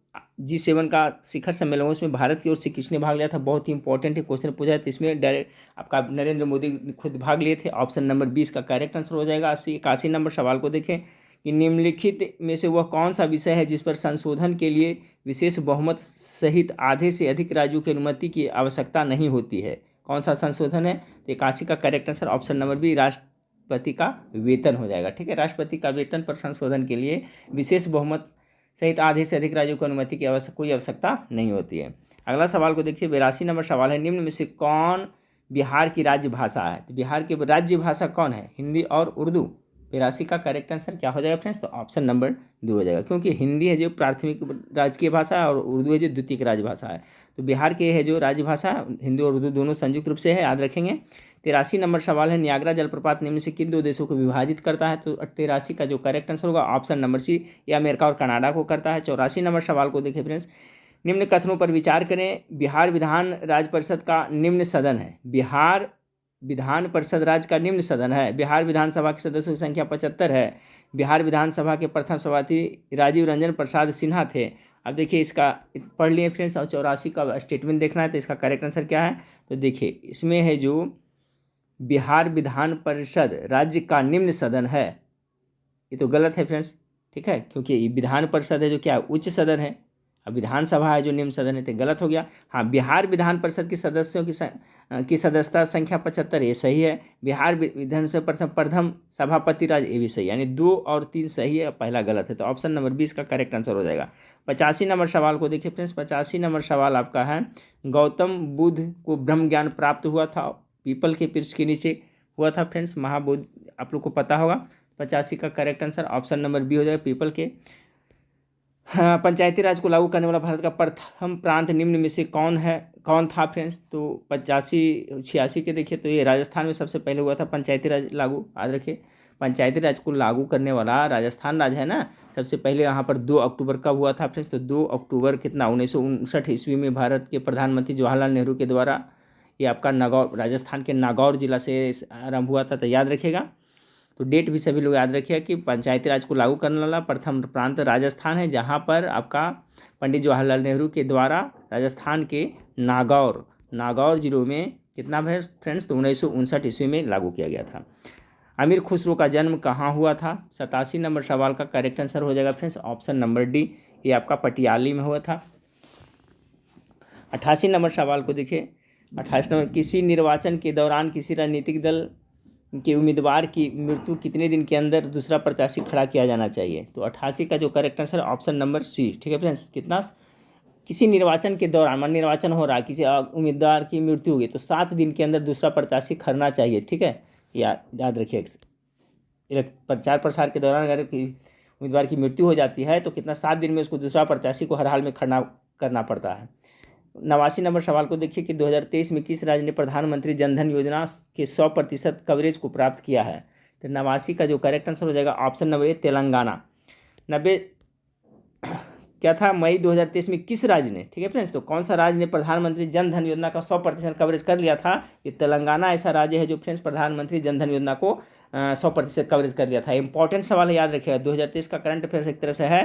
G7 का शिखर सम्मेलन हुआ उसमें भारत की ओर से किसने भाग लिया था? बहुत ही इंपॉर्टेंट क्वेश्चन पूछा है। तो इसमें डायरेक्ट आपका नरेंद्र मोदी खुद भाग लिए थे। ऑप्शन नंबर 20 का करेक्ट आंसर हो जाएगा। 81 नंबर सवाल को देखें कि निम्नलिखित में से वह कौन सा विषय है जिस पर संशोधन के लिए विशेष बहुमत सहित आधे से अधिक राज्यों की अनुमति की आवश्यकता नहीं होती है? कौन सा संशोधन है? तो 81 का correct answer option number B राष्ट्रपति का वेतन हो जाएगा। ठीक है, राष्ट्रपति का वेतन पर संशोधन के लिए विशेष बहुमत सहित आधे से अधिक राज्यों को अनुमति की कोई आवश्यकता नहीं होती है। अगला सवाल को देखिए। 82 नंबर सवाल है, निम्न में से कौन बिहार की राज्य भाषा है? तो बिहार की राज्य भाषा कौन है? हिंदी और उर्दू। 82 का करेक्ट आंसर क्या हो जाएगा फ्रेंड्स? तो ऑप्शन नंबर 2 हो जाएगा, क्योंकि हिंदी है जो प्राथमिक राजकीय भाषा है और उर्दू है जो द्वितीयक राजभाषा है। तो बिहार के है जो राज्यभाषा हिंदी और उर्दू दोनों संयुक्त रूप से है, याद रखेंगे। 83 नंबर सवाल है, नियाग्रा जलप्रपात निम्न से किन 2 देशों को विभाजित करता है? तो 83 का जो करेक्ट आंसर होगा ऑप्शन नंबर सी, ये अमेरिका और कनाडा को करता है। 84 नंबर सवाल को देखिए फ्रेंड्स। निम्न कथनों पर विचार करें। बिहार विधान राज्य परिषद का निम्न सदन है। बिहार विधान परिषद राज्य का निम्न सदन है। बिहार विधानसभा के सदस्यों की संख्या 75 है। बिहार विधानसभा के प्रथम सभापति राजीव रंजन प्रसाद सिन्हा थे। अब देखिए इसका पढ़ लिए फ्रेंड्स। और 84 का स्टेटमेंट देखना है तो इसका करेक्ट आंसर क्या है? तो देखिए इसमें है जो बिहार विधान परिषद राज्य का निम्न सदन है, ये तो गलत है फ्रेंड्स। ठीक है, क्योंकि ये विधान परिषद है जो क्या उच्च सदन है, अब विधानसभा है जो निम्न सदन है, तो गलत हो गया। हाँ, बिहार विधान परिषद के सदस्यों की सदस्यता संख्या 75, ये सही है। बिहार विधानसभा प्रथम सभापति राज्य, ये भी सही, यानी 2 और 3 सही है, पहला गलत है। तो ऑप्शन नंबर 20 का करेक्ट आंसर हो जाएगा। 85 नंबर सवाल को देखिए फ्रेंड्स। 85 नंबर सवाल आपका है, गौतम बुद्ध को ब्रह्म ज्ञान प्राप्त हुआ था, पीपल के वृक्ष के नीचे हुआ था फ्रेंड्स, महाबोधि, आप लोग को पता होगा। 85 का correct answer option number B हो जाएगा, पीपल के। हाँ, पंचायती राज को लागू करने वाला भारत का प्रथम प्रांत निम्न में से कौन था फ्रेंड्स? तो 85-86 के देखिए तो ये राजस्थान में सबसे पहले हुआ था पंचायती राज लागू, याद रखिए। पंचायती राज को लागू करने वाला राजस्थान राज्य है ना, सबसे पहले यहाँ पर 2 अक्टूबर कब हुआ था फ्रेंड्स? तो 2 अक्टूबर कितना 1959 ईस्वी में भारत के प्रधानमंत्री जवाहरलाल नेहरू के द्वारा ये आपका नागौर, राजस्थान के नागौर जिला से आरंभ हुआ था, तो याद रखिएगा। तो डेट भी सभी लोग याद रखिए कि पंचायती राज को लागू करने वाला प्रथम प्रांत राजस्थान है, जहाँ पर आपका पंडित जवाहरलाल नेहरू के द्वारा राजस्थान के नागौर जिलों में कितना है फ्रेंड्स? तो 1959 ईस्वी में लागू किया गया था। अमीर खुसरो का जन्म कहाँ हुआ था? 87 नंबर सवाल का करेक्ट आंसर हो जाएगा फ्रेंड्स ऑप्शन नंबर डी, ये आपका पटियाली में हुआ था। 88 नंबर सवाल को देखिए। 28 नंबर, किसी निर्वाचन के दौरान किसी राजनीतिक दल के उम्मीदवार की मृत्यु कितने दिन के अंदर दूसरा प्रत्याशी खड़ा किया जाना चाहिए? तो 88 का जो correct answer option number C. ठीक है फ्रेंड्स, कितना? किसी निर्वाचन के दौरान, मान निर्वाचन हो रहा है, किसी उम्मीदवार की मृत्यु हो गई तो 7 दिन के अंदर दूसरा प्रत्याशी खड़ना चाहिए। ठीक है, याद रखिए। प्रचार प्रसार के दौरान अगर उम्मीदवार की मृत्यु हो जाती है तो कितना 7 दिन में उसको दूसरा प्रत्याशी को हर हाल में खड़ा करना पड़ता है। 89 नंबर सवाल को देखिए कि 2023 में किस राज्य ने प्रधानमंत्री जनधन योजना के 100% कवरेज को प्राप्त किया है? तो 89 का जो करेक्ट आंसर हो जाएगा ऑप्शन नंबर ए, तेलंगाना। 90 क्या था? मई 2023 में किस राज्य ने, ठीक है फ्रेंड्स, तो कौन सा राज्य ने प्रधानमंत्री जनधन योजना का 100% कवरेज कर लिया था? ये तेलंगाना ऐसा राज्य है जो फ्रेंड्स प्रधानमंत्री जनधन योजना को 100% कवरेज कर लिया था। इंपॉर्टेंट सवाल है, याद रखिएगा। 2023 का करंट अफेयर्स एक तरह से है,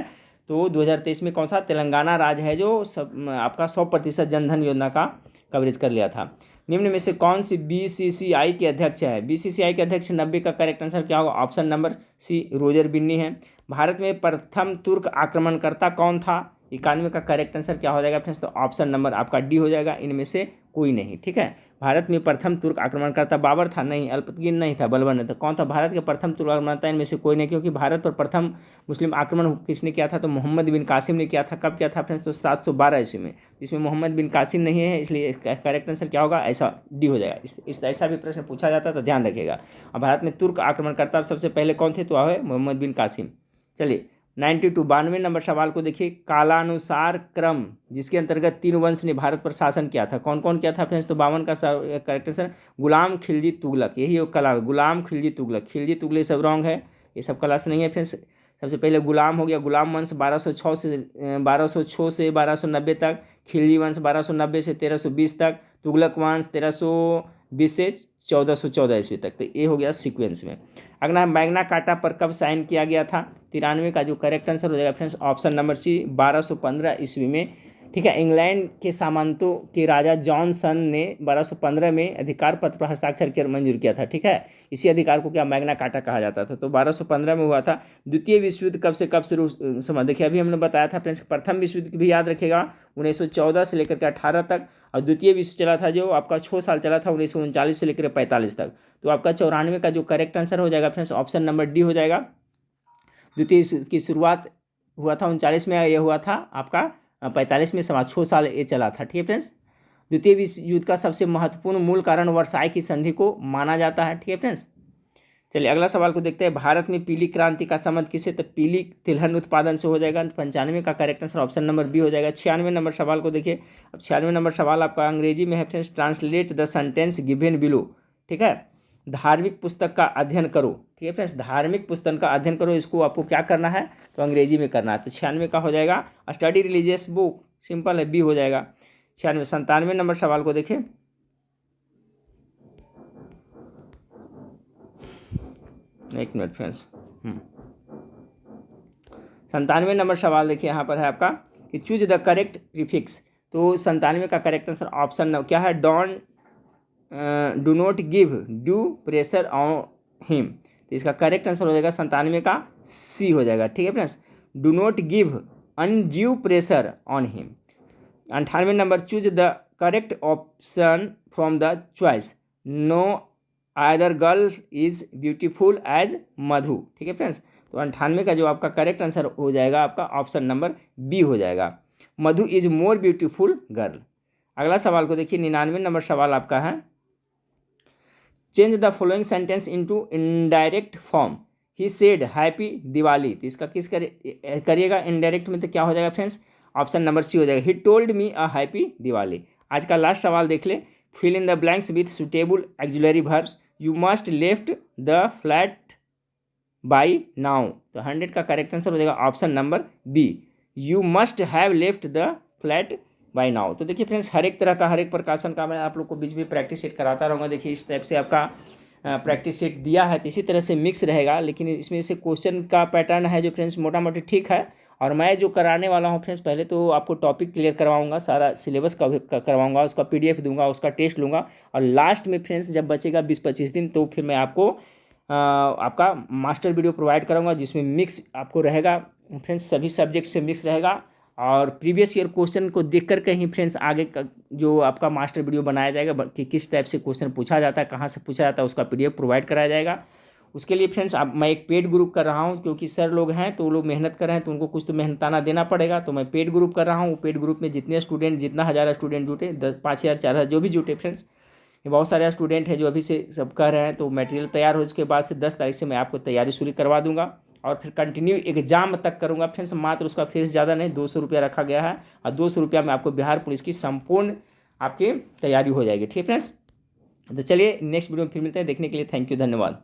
तो 2023 में कौन सा? तेलंगाना राज्य है जो आपका 100% जनधन योजना का कवरेज कर लिया था। निम्न में से कौन सी BCCI के अध्यक्ष है? BCCI के अध्यक्ष 90 का करेक्ट आंसर क्या होगा? Option number C, Roger Binny है। भारत में प्रथम तुर्क आक्रमणकर्ता कौन था? 91 का करेक्ट आंसर क्या हो जाएगा फ्रेंड्स, तो ऑप्शन नंबर आपका डी हो जाएगा, इनमें से कोई नहीं। ठीक है, भारत में प्रथम तुर्क आक्रमणकर्ता बाबर था, नहीं, अल्पतकीन नहीं था, बलबन नहीं था। कौन था भारत के प्रथम तुर्क आक्रमणकर्ता, इनमें से कोई नहीं, क्योंकि भारत पर प्रथम मुस्लिम आक्रमण किसने किया था, तो मोहम्मद बिन कासिम ने किया था। कब किया था फ्रेंड्स, तो 712 ईस्वी में। इसमें मोहम्मद बिन कासिम नहीं है, इसलिए इसका करेक्ट आंसर क्या होगा, ऐसा डी हो जाएगा। इस ऐसा भी प्रश्न पूछा जाता है तो ध्यान रखिएगा। अब भारत में तुर्क आक्रमणकर्ता सबसे पहले कौन थे, तो है मोहम्मद बिन कासिम। चलिए 92 नंबर सवाल को देखिए, कालानुसार क्रम जिसके अंतर्गत 3 वंश ने भारत पर शासन किया था, कौन कौन किया था फ्रेंड्स, तो 52 का करेक्ट आंसर गुलाम खिलजी तुगलक, यही कला, गुलाम खिलजी तुगलक। खिलजी तुगलक सब रॉन्ग है, ये सब क्लास नहीं है फ्रेंड्स। सबसे पहले गुलाम हो गया, गुलाम वंश 1206 से 1290 तक, खिलजी वंश 1290 से 1320 तक, तुगलक वंश 1320 से 1414 ईस्वी तक। तो ये हो गया सीक्वेंस में। अगला मैग्ना कार्टा पर कब साइन किया गया था, 93 का जो करेक्ट आंसर हो जाएगा फ्रेंड्स ऑप्शन नंबर सी, 1215 ईस्वी में। ठीक है, इंग्लैंड के सामंतों के राजा जॉनसन ने 1215 में अधिकार पत्र पर हस्ताक्षर कर मंजूर किया था। ठीक है, इसी अधिकार को क्या मैग्ना कार्टा कहा जाता था, तो 1215 में हुआ था। द्वितीय विश्व युद्ध कब से कब शुरू, समझ देखिए अभी हमने बताया था फ्रेंड्स, प्रथम विश्व युद्ध भी याद रखेगा 1914 से लेकर के 18 तक, और द्वितीय विश्व चला था जो आपका 6 साल चला था 1939 से लेकर 45 तक। तो आपका 94 का जो करेक्ट आंसर हो जाएगा फ्रेंड्स ऑप्शन नंबर डी हो जाएगा। द्वितीय की शुरुआत हुआ था 39 में, यह हुआ था आपका 45 में, 6 साल ये चला था। ठीक है फ्रेंड्स, द्वितीय विश्व युद्ध का सबसे महत्वपूर्ण मूल कारण वर्साई की संधि को माना जाता है। ठीक है फ्रेंड्स, चलिए अगला सवाल को देखते हैं, भारत में पीली क्रांति का संबंध किससे, तो पीली तिलहन उत्पादन से हो जाएगा। 95 का correct answer option number B हो जाएगा। 96 नंबर सवाल को देखिए, अब 96 नंबर सवाल आपका अंग्रेजी में है friends, translate the sentence given below. ठीक है, धार्मिक पुस्तक का अध्ययन करो। ठीक है फ्रेंड्स, धार्मिक पुस्तक का अध्ययन करो, इसको आपको क्या करना है, तो अंग्रेजी में करना है। तो 96 का हो जाएगा स्टडी रिलीजियस बुक, सिंपल है, बी हो जाएगा। 96 97 नंबर सवाल को देखिए, एक मिनट फ्रेंड्स, 97 नंबर सवाल देखिए, यहाँ पर है आपका कि चूज द करेक्ट प्रीफिक्स। तो 97 का करेक्ट आंसर ऑप्शन क्या है, don't do not give due pressure on him. तो इसका करेक्ट आंसर हो जाएगा 97 का सी हो जाएगा। ठीक है friends, do not give undue pressure on him. 98 number, choose the correct option from the choice, no either girl is beautiful as Madhu. ठीक है फ्रेंड्स, तो 98 का जो आपका करेक्ट आंसर हो जाएगा आपका ऑप्शन नंबर बी हो जाएगा, मधु इज मोर ब्यूटीफुल गर्ल। अगला सवाल को देखिए, 99 नंबर सवाल आपका है, change the following sentence into indirect form, he said happy Diwali. तो इसका किस करिएगा, इनडायरेक्ट में, तो क्या हो जाएगा फ्रेंड्स ऑप्शन नंबर सी हो जाएगा, he told me a happy Diwali. आज का लास्ट सवाल देख ले, fill in the blanks with suitable auxiliary verbs, you must left the flat by now. तो 100 का करेक्ट आंसर हो जाएगा option number B, you must have left the flat by now. तो देखिए फ्रेंड्स, हर एक तरह का, हर एक प्रकाशन का मैं आप लोग को बीच में प्रैक्टिस सेट कराता रहूँगा। देखिए इस टाइप से आपका प्रैक्टिस सेट दिया है, तो इसी तरह से मिक्स रहेगा, लेकिन इसमें से क्वेश्चन का पैटर्न है जो फ्रेंड्स मोटा मोटी ठीक है। और मैं जो कराने वाला हूँ फ्रेंड्स, पहले तो आपको टॉपिक क्लियर करवाऊंगा, सारा सिलेबस का करवाऊंगा, उसका PDF दूंगा, उसका टेस्ट लूँगा, और लास्ट में फ्रेंड्स जब बचेगा 20-25 दिन, तो फिर मैं आपको आपका मास्टर वीडियो प्रोवाइड कराऊंगा, जिसमें मिक्स आपको रहेगा फ्रेंड्स, सभी सब्जेक्ट से मिक्स रहेगा। और प्रीवियस ईयर क्वेश्चन को देख कर के ही फ्रेंड्स आगे का जो आपका मास्टर वीडियो बनाया जाएगा कि किस टाइप से क्वेश्चन पूछा जाता है, कहाँ से पूछा जाता है, उसका PDF प्रोवाइड कराया जाएगा। उसके लिए फ्रेंड्स अब मैं एक पेड ग्रुप कर रहा हूँ, क्योंकि सर लोग हैं तो वो लोग मेहनत कर रहे हैं, तो उनको कुछ तो मेहनताना देना पड़ेगा, तो मैं पेड ग्रुप कर रहा हूँ। पेड ग्रुप में जितने स्टूडेंट, जितना 1000 स्टूडेंट जुटे, 5,000 4,000 जो भी जुटे फ्रेंड्स, ये बहुत सारे स्टूडेंट हैं जो अभी से सब कर रहे हैं, तो मटेरियल तैयार हो उसके बाद से 10 तारीख से मैं आपको तैयारी शुरू करवा दूंगा, और फिर कंटिन्यू एग्जाम तक करूंगा फ्रेंड्स। मात्र उसका फीस ज़्यादा नहीं, 200 रुपया रखा गया है, और 200 रुपया में आपको बिहार पुलिस की संपूर्ण आपकी तैयारी हो जाएगी। ठीक है फ्रेंड्स, तो चलिए नेक्स्ट वीडियो में फिर मिलते हैं, देखने के लिए थैंक यू, धन्यवाद।